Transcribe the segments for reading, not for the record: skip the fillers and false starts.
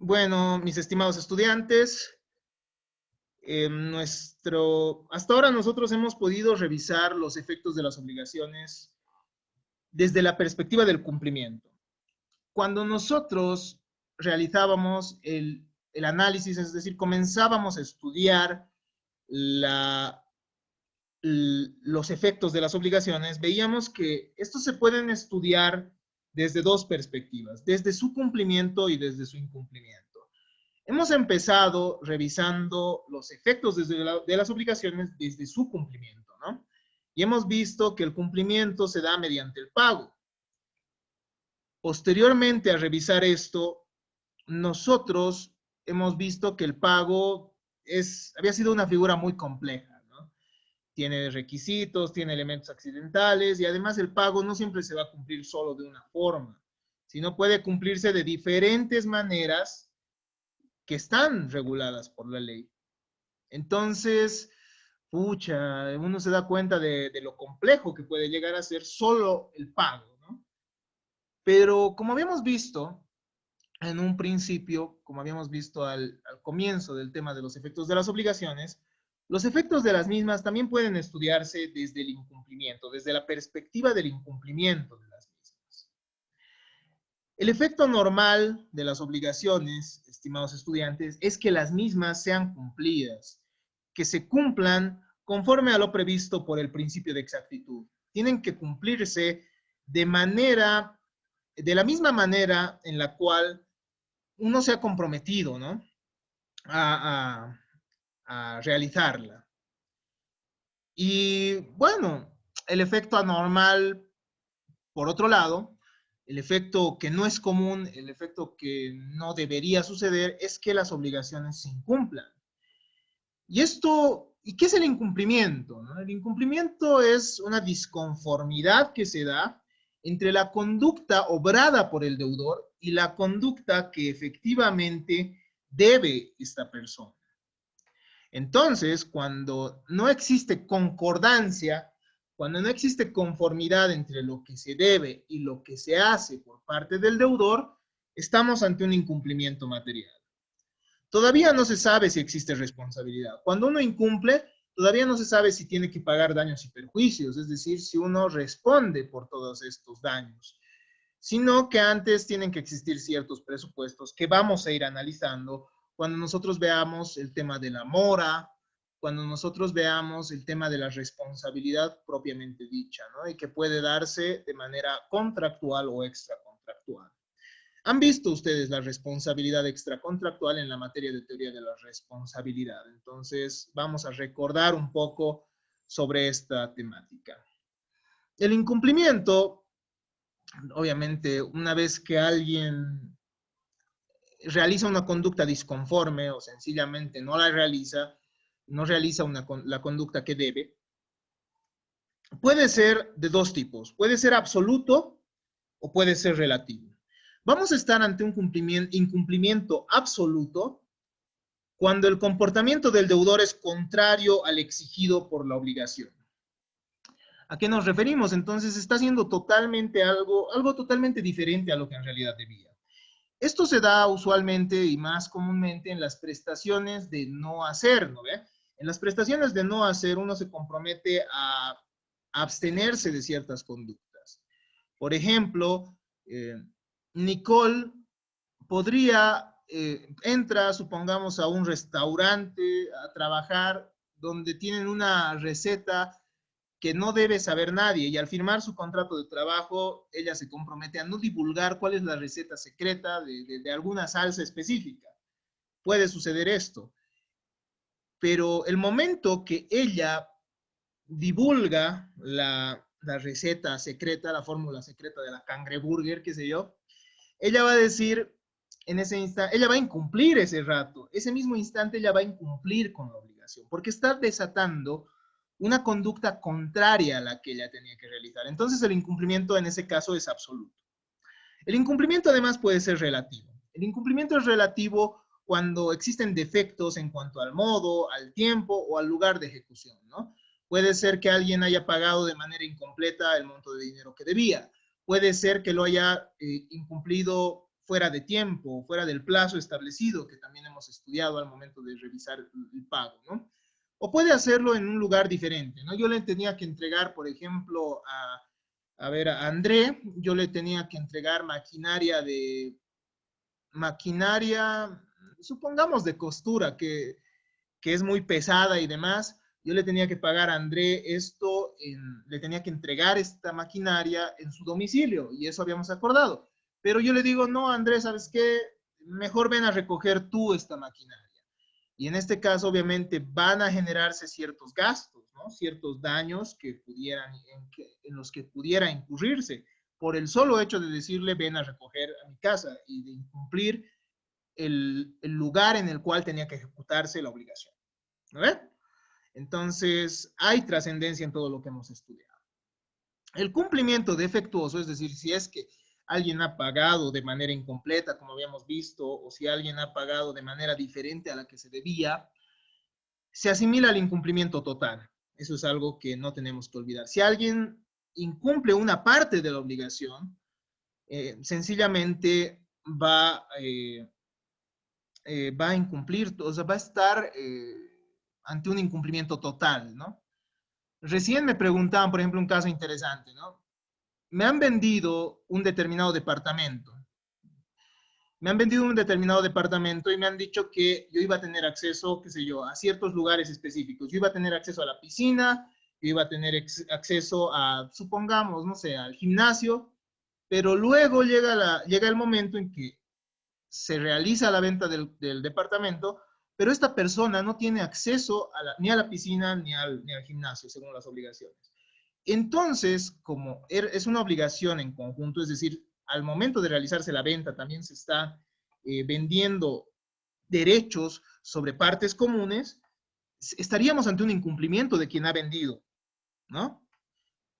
Bueno, mis estimados estudiantes, hasta ahora nosotros hemos podido revisar los efectos de las obligaciones desde la perspectiva del cumplimiento. Cuando nosotros realizábamos el análisis, es decir, comenzábamos a estudiar los efectos de las obligaciones, veíamos que estos se pueden estudiar desde dos perspectivas, desde su cumplimiento y desde su incumplimiento. Hemos empezado revisando los efectos de las obligaciones desde su cumplimiento, ¿no? Y hemos visto que el cumplimiento se da mediante el pago. Posteriormente a revisar esto, nosotros hemos visto que el pago había sido una figura muy compleja, ¿no? Tiene requisitos, tiene elementos accidentales y además el pago no siempre se va a cumplir solo de una forma, sino puede cumplirse de diferentes maneras que están reguladas por la ley. Entonces, pucha, uno se da cuenta de lo complejo que puede llegar a ser solo el pago, ¿no? Pero como habíamos visto en un principio, como habíamos visto al comienzo del tema de los efectos de las obligaciones, los efectos de las mismas también pueden estudiarse desde el incumplimiento, desde la perspectiva del incumplimiento de las mismas. El efecto normal de las obligaciones, estimados estudiantes, es que las mismas sean cumplidas, que se cumplan conforme a lo previsto por el principio de exactitud. Tienen que cumplirse de la misma manera en la cual uno se ha comprometido, ¿no? A realizarla. Y bueno, el efecto anormal, por otro lado, el efecto que no es común, el efecto que no debería suceder, es que las obligaciones se incumplan. ¿Y qué es el incumplimiento? ¿No? El incumplimiento es una disconformidad que se da entre la conducta obrada por el deudor y la conducta que efectivamente debe esta persona. Entonces, cuando no existe concordancia, cuando no existe conformidad entre lo que se debe y lo que se hace por parte del deudor, estamos ante un incumplimiento material. Todavía no se sabe si existe responsabilidad. Cuando uno incumple, todavía no se sabe si tiene que pagar daños y perjuicios, es decir, si uno responde por todos estos daños, sino que antes tienen que existir ciertos presupuestos que vamos a ir analizando cuando nosotros veamos el tema de la mora, cuando nosotros veamos el tema de la responsabilidad propiamente dicha, ¿no? Y que puede darse de manera contractual o extracontractual. ¿Han visto ustedes la responsabilidad extracontractual en la materia de teoría de la responsabilidad? Entonces, vamos a recordar un poco sobre esta temática. El incumplimiento, obviamente, una vez que alguien realiza una conducta disconforme o sencillamente no la realiza, no realiza la conducta que debe, puede ser de dos tipos. Puede ser absoluto o puede ser relativo. Vamos a estar ante un incumplimiento absoluto cuando el comportamiento del deudor es contrario al exigido por la obligación. ¿A qué nos referimos? Entonces está haciendo totalmente algo totalmente diferente a lo que en realidad debía. Esto se da usualmente y más comúnmente en las prestaciones de no hacer, ¿no ve? En las prestaciones de no hacer uno se compromete a abstenerse de ciertas conductas. Por ejemplo, Nicole entra, supongamos, a un restaurante a trabajar donde tienen una receta que no debe saber nadie y al firmar su contrato de trabajo, ella se compromete a no divulgar cuál es la receta secreta de alguna salsa específica. Puede suceder esto, pero el momento que ella divulga la receta secreta, la fórmula secreta de la cangreburger, qué sé yo, ella va a decir en ese instante, ella va a incumplir ese rato, ese mismo instante ella va a incumplir con la obligación, porque está desatando una conducta contraria a la que ella tenía que realizar. Entonces el incumplimiento en ese caso es absoluto. El incumplimiento además puede ser relativo. El incumplimiento es relativo cuando existen defectos en cuanto al modo, al tiempo o al lugar de ejecución, ¿no? Puede ser que alguien haya pagado de manera incompleta el monto de dinero que debía. Puede ser que lo haya incumplido fuera de tiempo, fuera del plazo establecido, que también hemos estudiado al momento de revisar el pago, ¿no? O puede hacerlo en un lugar diferente, ¿no? Yo le tenía que entregar, por ejemplo, a André, yo le tenía que entregar maquinaria, supongamos de costura, que es muy pesada y demás. Yo le tenía que pagar a André esto, le tenía que entregar esta maquinaria en su domicilio, y eso habíamos acordado. Pero yo le digo, no, André, ¿sabes qué? Mejor ven a recoger tú esta maquinaria. Y en este caso, obviamente, van a generarse ciertos gastos, ¿no? Ciertos daños que pudieran, en los que pudiera incurrirse por el solo hecho de decirle, ven a recoger a mi casa y de incumplir el lugar en el cual tenía que ejecutarse la obligación. ¿No ves? Entonces, hay trascendencia en todo lo que hemos estudiado. El cumplimiento defectuoso, es decir, si es que alguien ha pagado de manera incompleta, como habíamos visto, o si alguien ha pagado de manera diferente a la que se debía, se asimila al incumplimiento total. Eso es algo que no tenemos que olvidar. Si alguien incumple una parte de la obligación, sencillamente va a incumplir, o sea, va a estar ante un incumplimiento total, ¿no? Recién me preguntaban, por ejemplo, un caso interesante, ¿no? Me han vendido un determinado departamento. Me han vendido un determinado departamento y me han dicho que yo iba a tener acceso, qué sé yo, a ciertos lugares específicos. Yo iba a tener acceso a la piscina, yo iba a tener acceso a, supongamos, no sé, al gimnasio, pero luego llega el momento en que se realiza la venta del departamento, pero esta persona no tiene acceso ni a la piscina ni al gimnasio, según las obligaciones. Entonces, como es una obligación en conjunto, es decir, al momento de realizarse la venta también se está vendiendo derechos sobre partes comunes, estaríamos ante un incumplimiento de quien ha vendido, ¿no?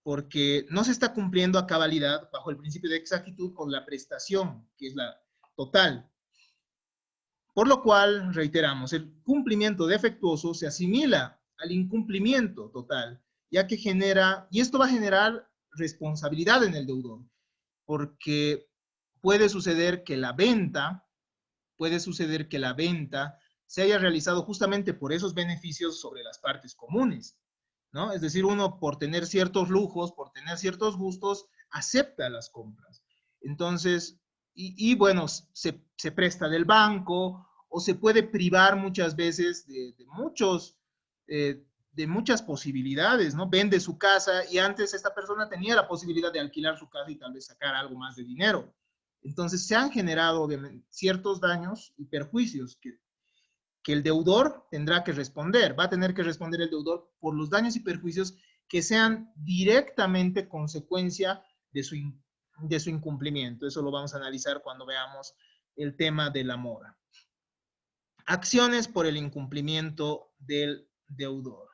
Porque no se está cumpliendo a cabalidad bajo el principio de exactitud con la prestación, que es la total. Por lo cual, reiteramos, el cumplimiento defectuoso se asimila al incumplimiento total, ya que y esto va a generar responsabilidad en el deudor, porque puede suceder que la venta se haya realizado justamente por esos beneficios sobre las partes comunes, ¿no? Es decir, uno por tener ciertos lujos, por tener ciertos gustos, acepta las compras. Entonces, bueno, se presta del banco o se puede privar muchas veces de muchas posibilidades, ¿no? Vende su casa y antes esta persona tenía la posibilidad de alquilar su casa y tal vez sacar algo más de dinero. Entonces se han generado obviamente ciertos daños y perjuicios que el deudor tendrá que responder. Va a tener que responder el deudor por los daños y perjuicios que sean directamente consecuencia de su incumplimiento. Eso lo vamos a analizar cuando veamos el tema de la mora. Acciones por el incumplimiento del deudor.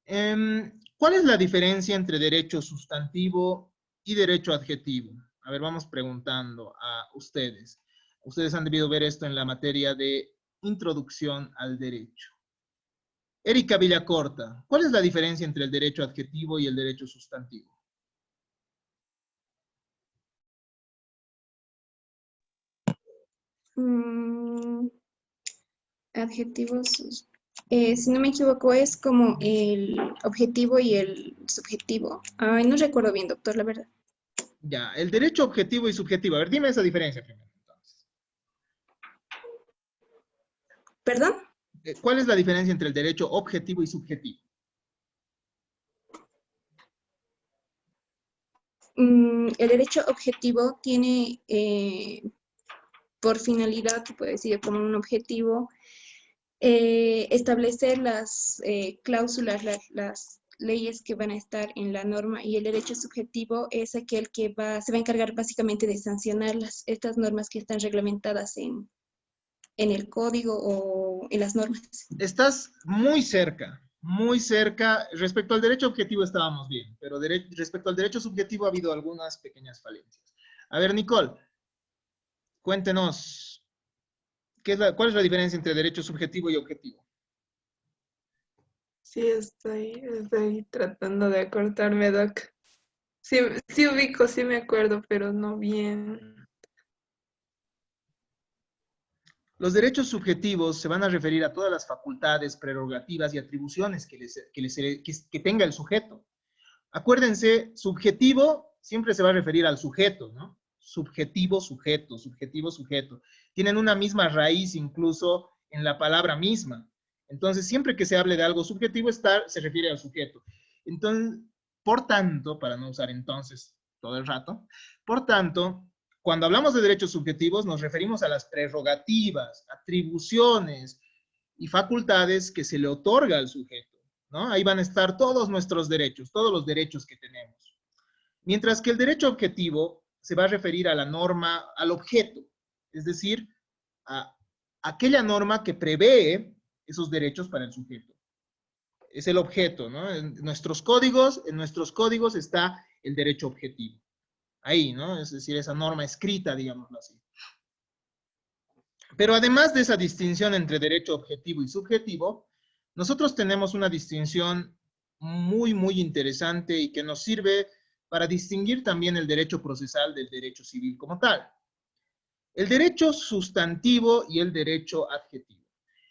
¿Cuál es la diferencia entre derecho sustantivo y derecho adjetivo? A ver, vamos preguntando a ustedes. Ustedes han debido ver esto en la materia de introducción al derecho. Erika Villacorta, ¿cuál es la diferencia entre el derecho adjetivo y el derecho sustantivo? Adjetivos, si no me equivoco, es como el objetivo y el subjetivo. Ay, no recuerdo bien, doctor, la verdad. Ya, el derecho objetivo y subjetivo. A ver, dime esa diferencia primero. Entonces. ¿Perdón? ¿Cuál es la diferencia entre el derecho objetivo y subjetivo? El derecho objetivo tiene por finalidad, se puede decir como un objetivo, establecer las cláusulas, las leyes que van a estar en la norma, y el derecho subjetivo es aquel que se va a encargar básicamente de sancionar estas normas que están reglamentadas en el código o en las normas. Estás muy cerca, muy cerca. Respecto al derecho objetivo estábamos bien, pero respecto al derecho subjetivo ha habido algunas pequeñas falencias. A ver, Nicole, cuéntenos, ¿cuál es la diferencia entre derecho subjetivo y objetivo? Sí, estoy tratando de acordarme, Doc. Sí, sí ubico, sí me acuerdo, pero no bien. Los derechos subjetivos se van a referir a todas las facultades, prerrogativas y atribuciones que tenga el sujeto. Acuérdense, subjetivo siempre se va a referir al sujeto, ¿no? Subjetivo, sujeto, subjetivo, sujeto. Tienen una misma raíz incluso en la palabra misma. Entonces, siempre que se hable de algo subjetivo, se refiere al sujeto. Entonces, por tanto, para no usar entonces todo el rato, por tanto, cuando hablamos de derechos subjetivos, nos referimos a las prerrogativas, atribuciones y facultades que se le otorga al sujeto, ¿no? Ahí van a estar todos nuestros derechos, todos los derechos que tenemos. Mientras que el derecho objetivo se va a referir a la norma, al objeto, es decir, a aquella norma que prevé esos derechos para el sujeto. Es el objeto, ¿no? En nuestros códigos está el derecho objetivo. Ahí, ¿no? Es decir, esa norma escrita, digámoslo así. Pero además de esa distinción entre derecho objetivo y subjetivo, nosotros tenemos una distinción muy, muy interesante y que nos sirve para distinguir también el derecho procesal del derecho civil como tal. El derecho sustantivo y el derecho adjetivo.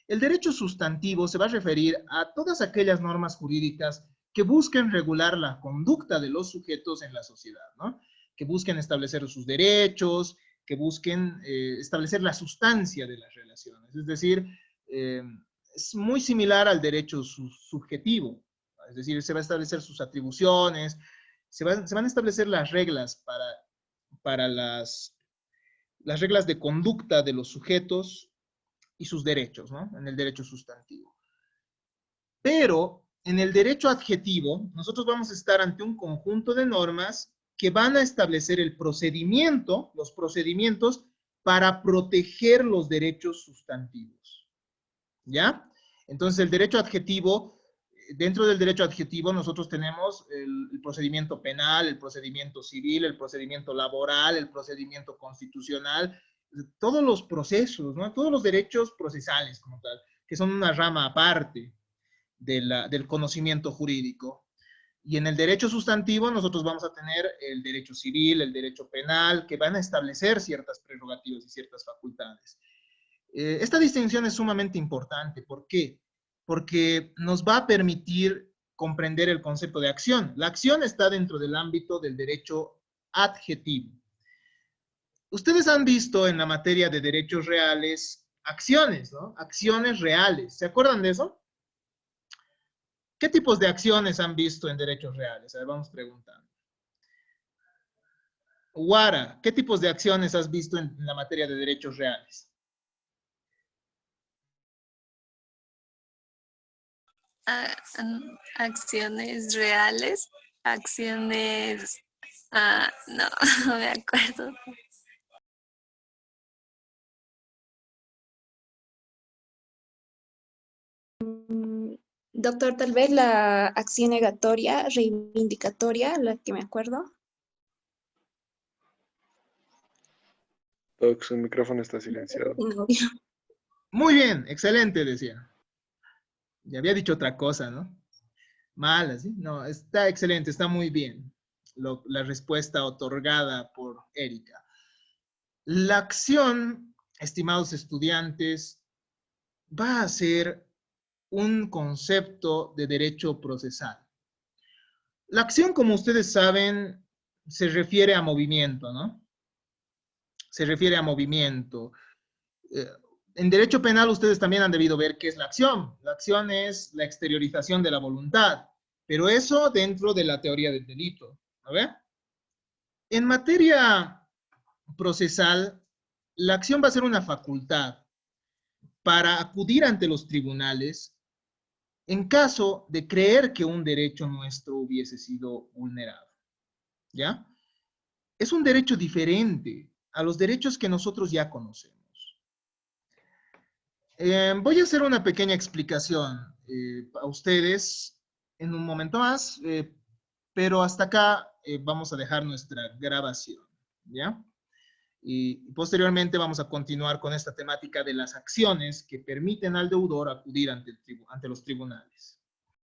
El derecho sustantivo se va a referir a todas aquellas normas jurídicas que busquen regular la conducta de los sujetos en la sociedad, ¿no? Que busquen establecer sus derechos, que busquen establecer la sustancia de las relaciones. Es decir, es muy similar al derecho subjetivo. Es decir, se va a establecer sus atribuciones, se van a establecer las reglas para las reglas de conducta de los sujetos y sus derechos, ¿no? En el derecho sustantivo. Pero en el derecho adjetivo, nosotros vamos a estar ante un conjunto de normas que van a establecer el procedimiento, los procedimientos para proteger los derechos sustantivos. ¿Ya? Entonces, el derecho adjetivo, dentro del derecho adjetivo nosotros tenemos el procedimiento penal, el procedimiento civil, el procedimiento laboral, el procedimiento constitucional, todos los procesos, ¿no? Todos los derechos procesales como tal, que son una rama aparte del conocimiento jurídico. Y en el derecho sustantivo nosotros vamos a tener el derecho civil, el derecho penal, que van a establecer ciertas prerrogativas y ciertas facultades. Esta distinción es sumamente importante. ¿Por qué? Porque nos va a permitir comprender el concepto de acción. La acción está dentro del ámbito del derecho adjetivo. Ustedes han visto en la materia de derechos reales acciones, ¿no? Acciones reales. ¿Se acuerdan de eso? ¿Qué tipos de acciones han visto en derechos reales? A ver, vamos preguntando. Guara, ¿qué tipos de acciones has visto en la materia de derechos reales? Acciones reales, acciones... no, no me acuerdo. Doctor, tal vez la acción negatoria, reivindicatoria, la que me acuerdo. Doc, su micrófono está silenciado. Muy bien, excelente, decía. Ya había dicho otra cosa, ¿no? Mala, ¿sí? No, está excelente, está muy bien. La respuesta otorgada por Erika. La acción, estimados estudiantes, va a ser un concepto de derecho procesal. La acción, como ustedes saben, se refiere a movimiento, ¿no? Se refiere a movimiento. En derecho penal ustedes también han debido ver qué es la acción. La acción es la exteriorización de la voluntad, pero eso dentro de la teoría del delito. ¿A ver? En materia procesal, la acción va a ser una facultad para acudir ante los tribunales en caso de creer que un derecho nuestro hubiese sido vulnerado. ¿Ya? Es un derecho diferente a los derechos que nosotros ya conocemos. Voy a hacer una pequeña explicación a ustedes en un momento más, pero hasta acá vamos a dejar nuestra grabación, ¿ya? Y posteriormente vamos a continuar con esta temática de las acciones que permiten al deudor acudir ante los tribunales.